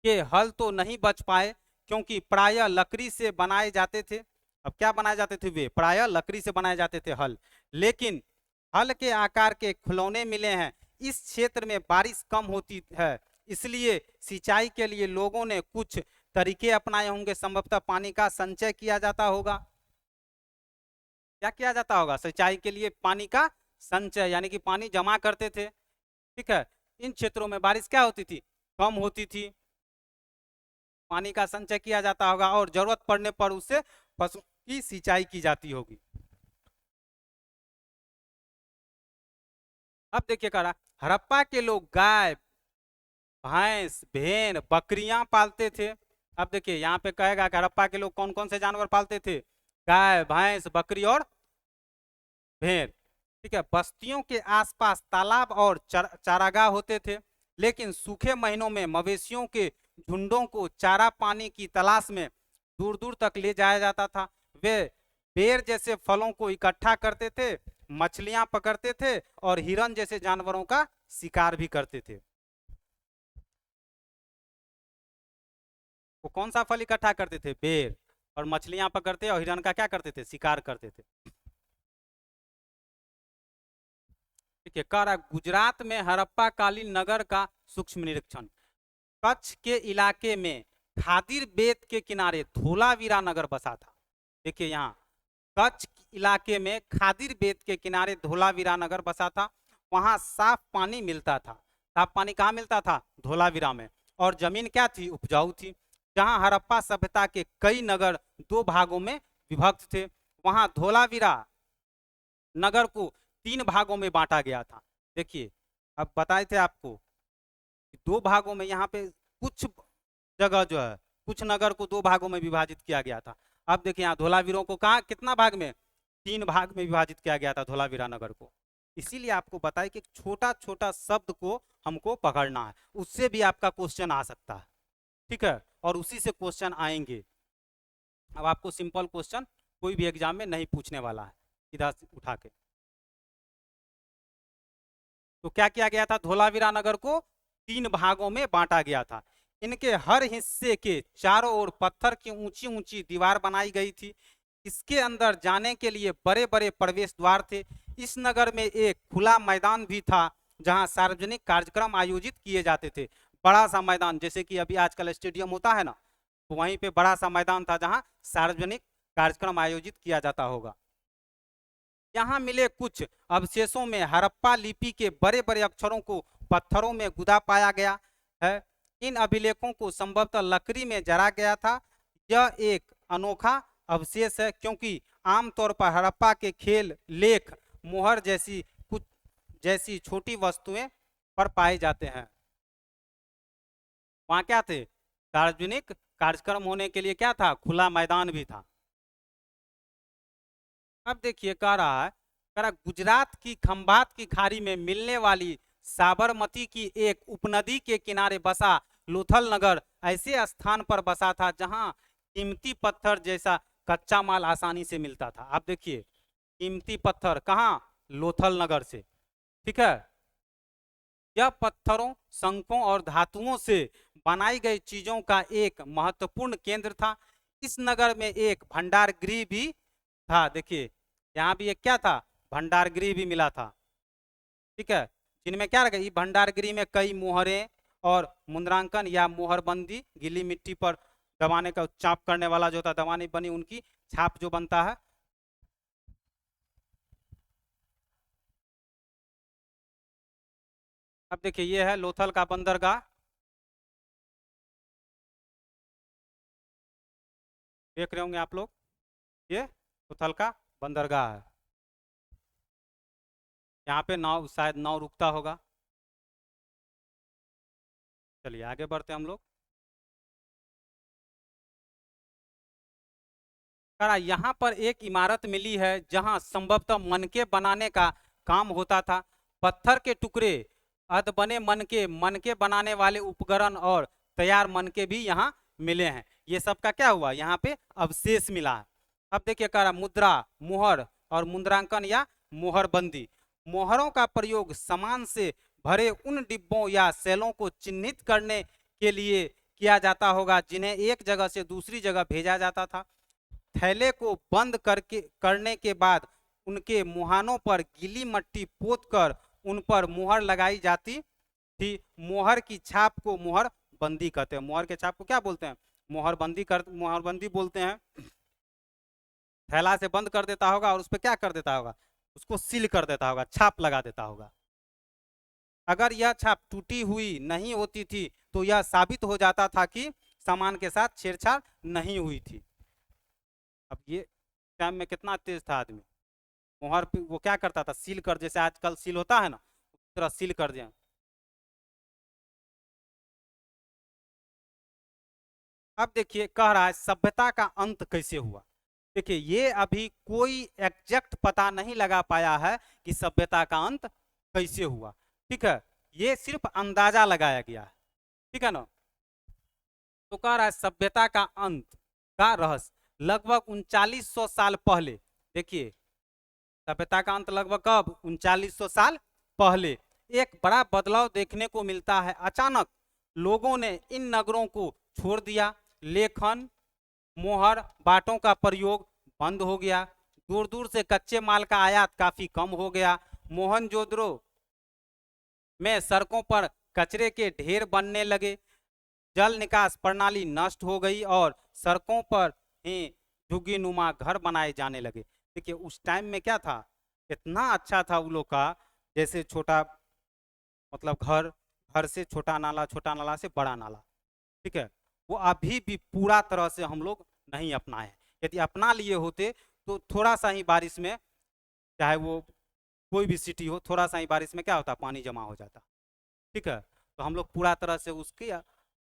के हल तो नहीं बच पाए क्योंकि प्रायः लकड़ी से बनाए जाते थे। अब क्या बनाए जाते थे? वे प्रायः लकड़ी से बनाए जाते थे हल। लेकिन हल के आकार के खिलौने मिले हैं। इस क्षेत्र में बारिश कम होती है, इसलिए सिंचाई के लिए लोगों ने कुछ तरीके अपनाए होंगे। संभवतः पानी का संचय किया जाता होगा। क्या किया जाता होगा? सिंचाई के लिए पानी का संचय, यानी कि पानी जमा करते थे। ठीक है। इन क्षेत्रों में बारिश क्या होती थी? कम होती थी। पानी का संचय किया जाता होगा और जरूरत पड़ने पर उससे पशु की सिंचाई की जाती होगी। अब देखिए कह रहा हड़प्पा के लोग गाय, भैंस, भेड़, बकरियां पालते थे। अब देखिए यहाँ पे कहेगा कि हड़प्पा के लोग कौन कौन से जानवर पालते थे? गाय, भैंस, बकरी और भेड़। ठीक है। बस्तियों के आसपास तालाब और चारागाह होते थे, लेकिन सूखे महीनों में मवेशियों के झुंडों को चारा पानी की तलाश में दूर दूर तक ले जाया जाता था। वे बेर जैसे फलों को इकट्ठा करते थे, मछलियां पकड़ते थे और हिरन जैसे जानवरों का शिकार भी करते थे। वो कौन सा फल इकट्ठा करते थे? बेर। और मछलियां पकड़ते और हिरन का क्या करते थे? शिकार करते थे। ठीक है। कह रहा गुजरात में हड़प्पा कालीन नगर का सूक्ष्म निरीक्षण। कच्छ के इलाके में खादिर बेत के किनारे धोलावीरा नगर बसा था। देखिए यहाँ कच्छ इलाके में खादिर बेत के किनारे धोलावीरा नगर बसा था। वहां साफ पानी मिलता था। साफ पानी कहाँ मिलता था? धोलावीरा में। और जमीन क्या थी? उपजाऊ थी। जहां हड़प्पा सभ्यता के कई नगर दो भागों में विभक्त थे, वहां धोलावीरा नगर को 3 भागों में बांटा गया था। देखिए अब बताए थे आपको कि 2 भागों में, यहाँ पे कुछ जगह जो है, कुछ नगर को 2 भागों में विभाजित किया गया था। अब देखिए यहाँ धोलावीरों को कहा कितना भाग में? 3 भाग में विभाजित किया गया था धोलावीरा नगर को। इसीलिए आपको बताए कि छोटा छोटा शब्द को हमको पकड़ना है, उससे भी आपका क्वेश्चन आ सकता है। ठीक है। और उसी से क्वेश्चन आएंगे। अब आपको सिंपल क्वेश्चन कोई भी एग्जाम में नहीं पूछने वाला है इधर से उठा के। तो क्या किया गया था? धोलावीरा नगर को 3 भागों में बांटा गया था। इनके हर हिस्से के चारों ओर पत्थर की ऊंची ऊंची दीवार बनाई गई थी। इसके अंदर जाने के लिए बड़े बड़े प्रवेश द्वार थे। इस नगर में एक खुला मैदान भी था जहां सार्वजनिक कार्यक्रम आयोजित किए जाते थे। बड़ा सा मैदान, जैसे कि अभी आजकल स्टेडियम होता है ना, तो वहीं पे बड़ा सा मैदान था जहां सार्वजनिक कार्यक्रम आयोजित किया जाता होगा। यहाँ मिले कुछ अवशेषों में हड़प्पा लिपि के बड़े बड़े अक्षरों को पत्थरों में गुदा पाया गया है। इन अभिलेखों को संभवतः लकड़ी में जरा गया था। यह एक अनोखा अवशेष है क्योंकि आमतौर पर हड़प्पा के खेल, लेख, मोहर जैसी छोटी वस्तुएं पर पाए जाते हैं। वहां क्या थे? सार्वजनिक कार्यक्रम होने के लिए क्या था? खुला मैदान भी था। अब देखिए कह रहा गुजरात की खंभात की खाड़ी में मिलने वाली साबरमती की एक उपनदी के किनारे बसा लोथल नगर ऐसे स्थान पर बसा था जहां कीमती पत्थर जैसा कच्चा माल आसानी से मिलता था। आप देखिए कीमती पत्थर कहाँ? लोथल नगर से। ठीक है। यह पत्थरों, शंकों और धातुओं से बनाई गई चीजों का एक महत्वपूर्ण केंद्र था। इस नगर में एक भंडार गृह भी था। देखिए यहाँ भी एक क्या था? भंडार गृह भी मिला था। ठीक है। जिनमें क्या रहेगा, ई भंडारगिरी में कई मोहरें और मुद्रांकन या मोहरबंदी, गीली मिट्टी पर दबाने का चाप करने वाला जो होता है, दबाने बनी उनकी छाप जो बनता है। अब देखिए ये है लोथल का बंदरगाह, देख रहे होंगे आप लोग, ये लोथल का बंदरगाह है। यहाँ पे नाव, शायद नाव रुकता होगा। चलिए आगे बढ़ते हैं हम लोग। करा यहाँ पर एक इमारत मिली है जहाँ संभवतः मनके बनाने का काम होता था। पत्थर के टुकड़े, अधबने मनके बनाने वाले उपकरण और तैयार मनके भी यहाँ मिले हैं। ये सब का क्या हुआ, यहाँ पे अवशेष मिला है। अब देखिए करा मुद्रा, मोहर और मुद्रांकन या मोहरबंदी। मोहरों का प्रयोग सामान से भरे उन डिब्बों या सेलों को चिन्हित करने के लिए किया जाता होगा जिन्हें एक जगह से दूसरी जगह भेजा जाता था। थैले को बंद करने के बाद उनके मुहानों पर गीली मट्टी पोतकर उन पर मुहर लगाई जाती थी। मुहर की छाप को मुहर बंदी कहते हैं। मुहर के छाप को क्या बोलते हैं, मुहरबंदी बोलते हैं। थैला से बंद कर देता होगा और उस पर क्या कर देता होगा, उसको सील कर देता होगा, छाप लगा देता होगा। अगर यह छाप टूटी हुई नहीं होती थी तो यह साबित हो जाता था कि सामान के साथ छेड़छाड़ नहीं हुई थी। अब ये टाइम में कितना तेज था आदमी, मोहर पे वो क्या करता था, सील कर, जैसे आजकल सील होता है ना, उस तरह सील कर दिया। अब देखिए कह रहा है सभ्यता का अंत कैसे हुआ। देखिए ये अभी कोई एग्जैक्ट पता नहीं लगा पाया है कि सभ्यता का अंत कैसे हुआ, ठीक है, ये सिर्फ अंदाजा लगाया गया है, ठीक है ना। तो कह रहा है सभ्यता का अंत का रहस्य लगभग 3900 साल पहले। देखिए सभ्यता का अंत लगभग कब, 3900 साल पहले एक बड़ा बदलाव देखने को मिलता है। अचानक लोगों ने इन नगरों को छोड़ दिया। लेखन, मोहर, बाटों का प्रयोग बंद हो गया। दूर दूर से कच्चे माल का आयात काफी कम हो गया। मोहनजोदड़ो में सड़कों पर कचरे के ढेर बनने लगे। जल निकास प्रणाली नष्ट हो गई और सड़कों पर ही झुग्गीनुमा घर बनाए जाने लगे। देखिए उस टाइम में क्या था, इतना अच्छा था वो लोग का, जैसे छोटा मतलब घर, घर से छोटा नाला, छोटा नाला से बड़ा नाला, ठीक है, वो अभी भी पूरा तरह से हम लोग नहीं अपनाए हैं। यदि अपना लिए होते तो थोड़ा सा ही बारिश में, चाहे वो कोई भी सिटी हो, थोड़ा सा ही बारिश में क्या होता, पानी जमा हो जाता, ठीक है। तो हम लोग पूरा तरह से उसकी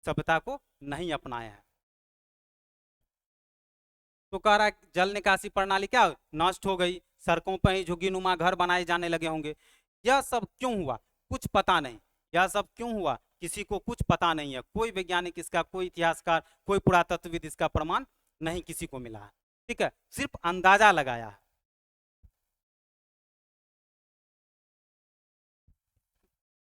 सभ्यता को नहीं अपनाए हैं। तो कह रहा है जल निकासी प्रणाली क्या नष्ट हो गई, सड़कों पर ही झुग्गीनुमा घर बनाए जाने लगे होंगे। यह सब क्यों हुआ, कुछ पता नहीं। यह सब क्यों हुआ किसी को कुछ पता नहीं है। कोई वैज्ञानिक इसका, कोई इतिहासकार, कोई पुरातत्वविद इसका प्रमाण नहीं किसी को मिला है, ठीक है, सिर्फ अंदाजा लगाया है।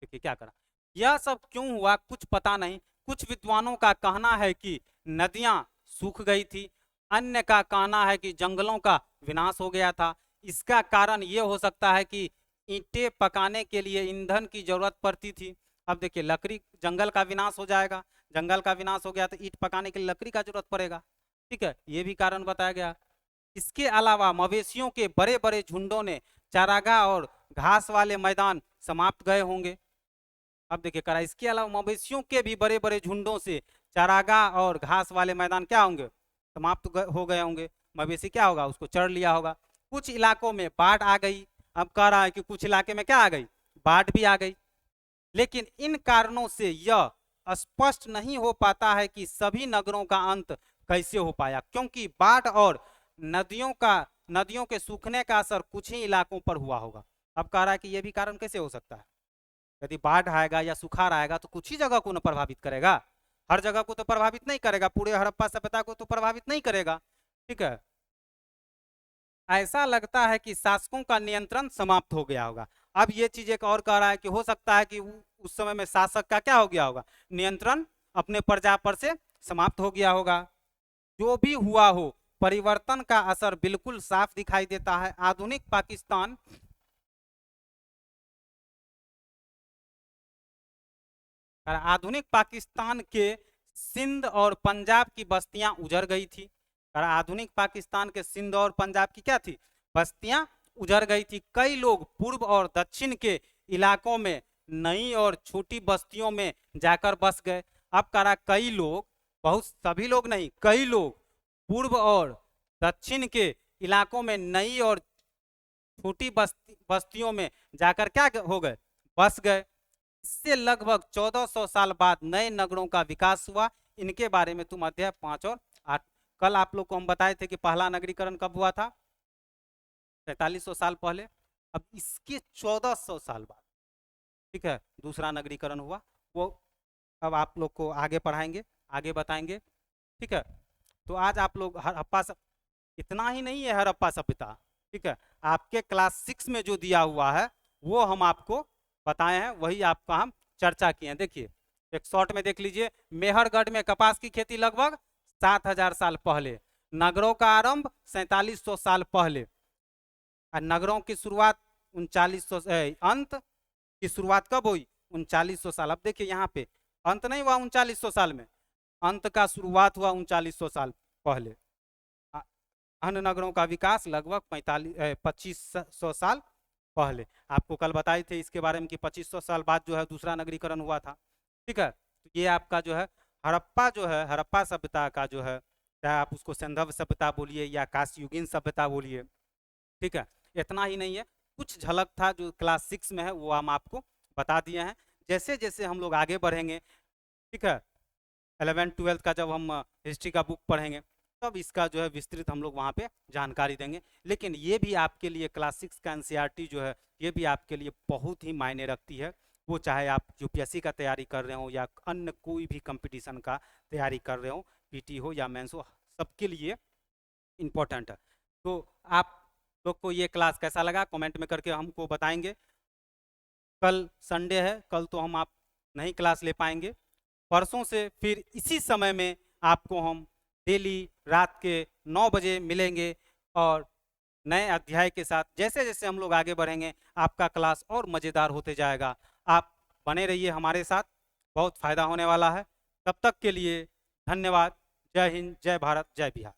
देखिए क्या करा, यह सब क्यों हुआ कुछ पता नहीं। कुछ विद्वानों का कहना है कि नदियां सूख गई थी। अन्य का कहना है कि जंगलों का विनाश हो गया था। इसका कारण ये हो सकता है कि ईंटें पकाने के लिए ईंधन की जरूरत पड़ती थी। अब देखिए लकड़ी, जंगल का विनाश हो जाएगा, जंगल का विनाश हो गया तो ईंट पकाने के लिए लकड़ी का जरूरत पड़ेगा, ठीक है, ये भी कारण बताया गया। इसके अलावा मवेशियों के बड़े बड़े झुंडों ने चारागाह और घास वाले मैदान समाप्त गए होंगे। अब देखिए करा, इसके अलावा मवेशियों के भी बड़े बड़े झुंडों से चारागाह और घास वाले मैदान क्या होंगे, समाप्त हो गए होंगे। मवेशी क्या होगा, उसको चढ़ लिया होगा। कुछ इलाकों में बाढ़ आ गई। अब कह रहा है कि कुछ इलाके में क्या आ गई, बाढ़ भी आ गई। लेकिन इन कारणों से यह स्पष्ट नहीं हो पाता है कि सभी नगरों का अंत कैसे हो पाया, क्योंकि बाढ़ और नदियों के सूखने का असर कुछ ही इलाकों पर हुआ होगा। अब कह रहा है कि यह भी कारण कैसे हो सकता है, यदि बाढ़ आएगा या सुखाड़ आएगा तो कुछ ही जगह को न प्रभावित करेगा, हर जगह को तो प्रभावित नहीं करेगा, पूरे हड़प्पा सभ्यता को तो प्रभावित नहीं करेगा, ठीक है। ऐसा लगता है कि शासकों का नियंत्रण समाप्त हो गया होगा। अब ये चीज एक और कह रहा है कि हो सकता है कि उस समय में शासक का क्या हो गया होगा, नियंत्रण अपने प्रजा पर से समाप्त हो गया होगा। जो भी हुआ हो, परिवर्तन का असर बिल्कुल साफ दिखाई देता है। आधुनिक पाकिस्तान आधुनिक पाकिस्तान के सिंध और पंजाब की बस्तियां उजड़ गई थी। आधुनिक पाकिस्तान के सिंध और पंजाब की क्या थी, बस्तियां उजड़ गई थी। कई लोग पूर्व और दक्षिण के इलाकों में नई और छोटी बस्तियों में जाकर बस गए। अब करा कई लोग, बहुत सभी लोग नहीं, कई लोग पूर्व और दक्षिण के इलाकों में नई और छोटी बस्तियों में जाकर क्या हो गए, बस गए। इससे लगभग 1400 साल बाद नए नगरों का विकास हुआ। इनके बारे में तुम अध्याय 5 और 8, कल आप लोग को हम बताए थे कि पहला नगरीकरण कब हुआ था, 4300 साल पहले। अब इसके 1400 साल बाद, ठीक है, दूसरा नगरीकरण हुआ। वो अब आप लोग को आगे पढ़ाएंगे, आगे बताएंगे, ठीक है। तो आज आप लोग हड़प्पा इतना ही नहीं है हड़प्पा सभ्यता, ठीक है, आपके क्लास 6 में जो दिया हुआ है वो हम आपको बताए हैं, वही आपका हम चर्चा किए हैं। देखिए एक शॉर्ट में देख लीजिए, मेहरगढ़ में कपास की खेती लगभग 7000 साल पहले, नगरों का आरंभ 4700 साल पहले, और नगरों की शुरुआत 3900, अंत की शुरुआत कब हुई, 3900 साल। अब देखिए यहाँ पे अंत नहीं हुआ 3900 साल में, अंत का शुरुआत हुआ 3900 साल पहले। अन्य नगरों का विकास लगभग 2500 साल पहले। आपको कल बताए थे इसके बारे में कि 2500 साल बाद जो है दूसरा नगरीकरण हुआ था, ठीक है। तो ये आपका जो है हड़प्पा, जो है हड़प्पा सभ्यता का जो है, चाहे आप उसको सिंधव सभ्यता बोलिए या कांस्ययुगीन सभ्यता बोलिए, ठीक है। इतना ही नहीं है, कुछ झलक था जो क्लास 6 में है वो हम आपको बता दिए हैं। जैसे जैसे हम लोग आगे बढ़ेंगे, ठीक है, 11th-12th का जब हम हिस्ट्री का बुक पढ़ेंगे तब इसका जो है विस्तृत हम लोग वहाँ पे जानकारी देंगे। लेकिन ये भी आपके लिए क्लास 6 का एनसीईआरटी जो है ये भी आपके लिए बहुत ही मायने रखती है। वो चाहे आप यूपीएससी का तैयारी कर रहे हो या अन्य कोई भी कंपटीशन का तैयारी कर रहे हो, पीटी हो या मेंस हो, सबके लिए इम्पोर्टेंट है। तो आप लोग को ये क्लास कैसा लगा कमेंट में करके हमको बताएंगे। कल संडे है, कल तो हम आप नहीं क्लास ले पाएंगे। परसों से फिर इसी समय में आपको हम डेली रात के 9 बजे मिलेंगे और नए अध्याय के साथ। जैसे जैसे हम लोग आगे बढ़ेंगे आपका क्लास और मज़ेदार होते जाएगा। आप बने रहिए हमारे साथ, बहुत फ़ायदा होने वाला है। तब तक के लिए धन्यवाद। जय हिंद, जय भारत, जय बिहार।